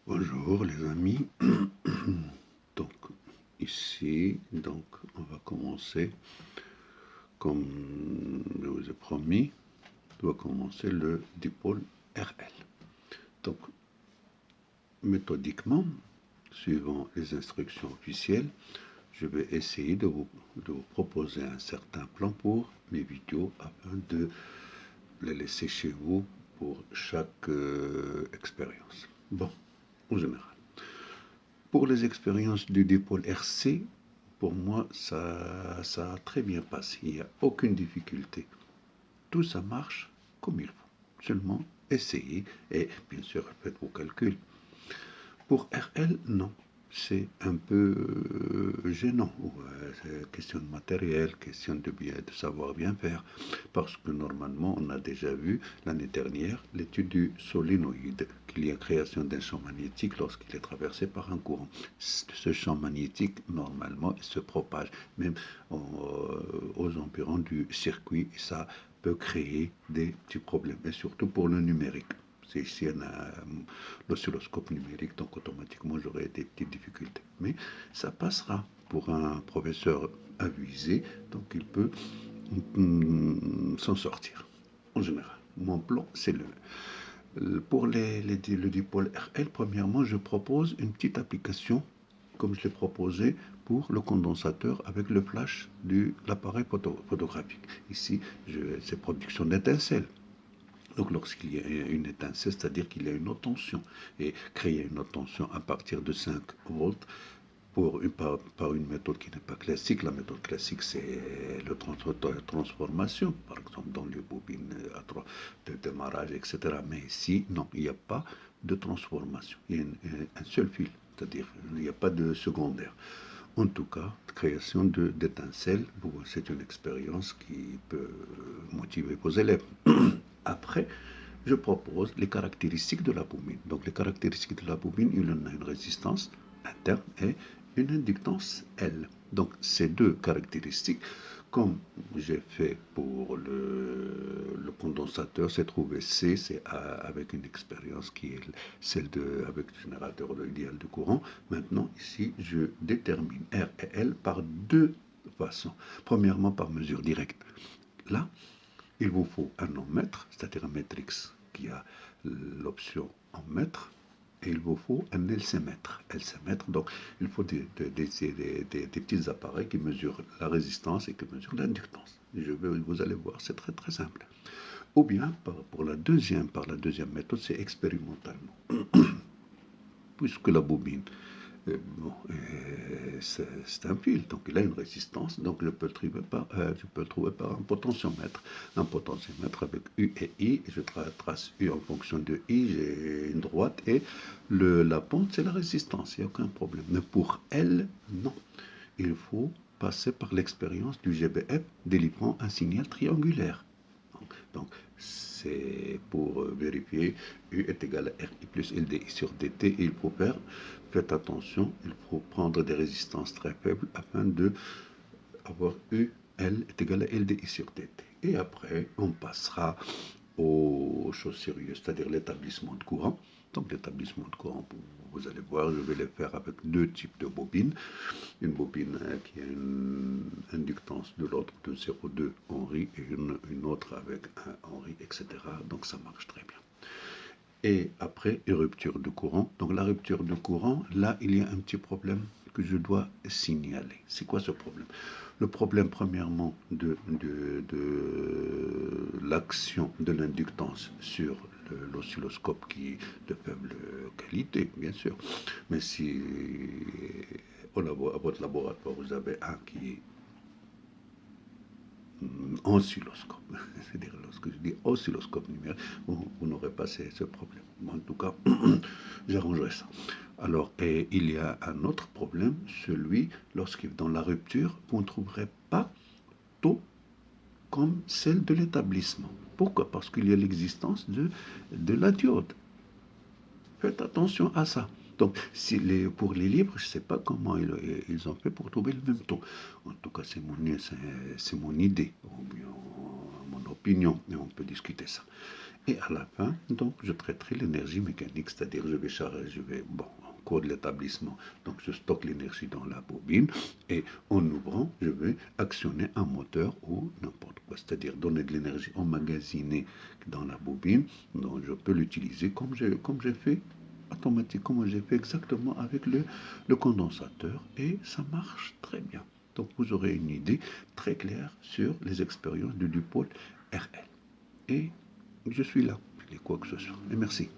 Bonjour les amis. Donc ici, on va commencer comme je vous ai promis, on va commencer le dipôle RL. Donc méthodiquement, suivant les instructions officielles, je vais essayer de vous proposer un certain plan pour mes vidéos afin de les laisser chez vous pour chaque expérience. Bon, en général. Pour les expériences du dipôle RC, pour moi, ça a très bien passé. Il n'y a aucune difficulté. Tout ça marche comme il faut. Seulement, essayez et bien sûr, faites vos calculs. Pour RL, non. C'est un peu gênant. Ouais, c'est question de matériel, question de savoir bien faire. Parce que normalement, on a déjà vu l'année dernière l'étude du solénoïde, qu'il y a création d'un champ magnétique lorsqu'il est traversé par un courant. Ce champ magnétique, normalement, il se propage même aux environs du circuit. Et ça peut créer des petits problèmes, et surtout pour le numérique. C'est ici l'oscilloscope numérique, donc automatiquement j'aurai des petites difficultés. Mais ça passera pour un professeur avisé, donc il peut s'en sortir. En général, mon plan, c'est pour le dipôle RL, premièrement, je propose une petite application, comme je l'ai proposé pour le condensateur avec le flash de l'appareil photographique. Ici, c'est production d'étincelles. Donc lorsqu'il y a une étincelle, c'est-à-dire qu'il y a une haute tension. Et créer une haute tension à partir de 5 volts par une méthode qui n'est pas classique. La méthode classique, c'est la transformation, par exemple dans les bobines de démarrage, etc. Mais ici, non, il n'y a pas de transformation. Il y a un seul fil, c'est-à-dire il n'y a pas de secondaire. En tout cas, création d'étincelles, c'est une expérience qui peut motiver vos élèves. Après, je propose les caractéristiques de la bobine. Donc, les caractéristiques de la bobine, il en a une résistance interne et une inductance L. Donc, ces deux caractéristiques, comme j'ai fait pour le condensateur, c'est trouvé C, c'est avec une expérience qui est celle avec le générateur idéal de courant. Maintenant, ici, je détermine R et L par deux façons. Premièrement, par mesure directe. Là, il vous faut un ohm-mètre, c'est-à-dire un matrix qui a l'option en mètre, et il vous faut un LC-mètre. LC-mètre, donc il faut des petits appareils qui mesurent la résistance et qui mesurent l'inductance. Vous allez voir, c'est très très simple. Ou bien, par la deuxième méthode, c'est expérimentalement. Puisque la bobine, c'est un fil, donc il a une résistance, donc je peux le trouver par un potentiomètre. Un potentiomètre avec U et I, je trace U en fonction de I, j'ai une droite, et la pente, c'est la résistance, il n'y a aucun problème. Mais pour elle, non. Il faut passer par l'expérience du GBF délivrant un signal triangulaire. Donc, c'est pour vérifier U est égal à RI plus LDI sur DT. Et il faut faites attention, il faut prendre des résistances très faibles afin de avoir U, L est égal à LDI sur DT. Et après, on passera aux choses sérieuses, c'est-à-dire l'établissement de courant. Donc l'établissement de courant, vous allez voir, je vais les faire avec deux types de bobines. Une bobine qui a une inductance de l'autre de 0,2 Henry et une autre avec un Henry, etc. Donc ça marche très bien. Et après, une rupture de courant. Donc la rupture de courant, là, il y a un petit problème que je dois signaler. C'est quoi ce problème? Le problème, premièrement, de l'action de l'inductance sur l'oscilloscope qui est de faible qualité, bien sûr. Mais si à votre laboratoire, vous avez un qui est oscilloscope, c'est-à-dire lorsque je dis oscilloscope numérique, vous n'aurez pas ce problème. En tout cas, j'arrangerai ça. Alors, et il y a un autre problème, celui lorsque dans la rupture, vous ne trouverez pas taux comme celle de l'établissement. Pourquoi? Parce qu'il y a l'existence de la diode. Faites attention à ça. Donc, pour les livres, je ne sais pas comment ils ont fait pour trouver le même taux. En tout cas, c'est mon idée, ou bien mon opinions et on peut discuter ça. Et à la fin, donc, je traiterai l'énergie mécanique, c'est-à-dire je vais charger, en cours de l'établissement, donc je stocke l'énergie dans la bobine et en ouvrant, je vais actionner un moteur ou n'importe quoi, c'est-à-dire donner de l'énergie emmagasinée dans la bobine, donc je peux l'utiliser comme j'ai fait automatiquement, comme j'ai fait exactement avec le condensateur et ça marche très bien. Donc vous aurez une idée très claire sur les expériences du dipôle RL. Et je suis là, et quoi que ce soit. Et merci.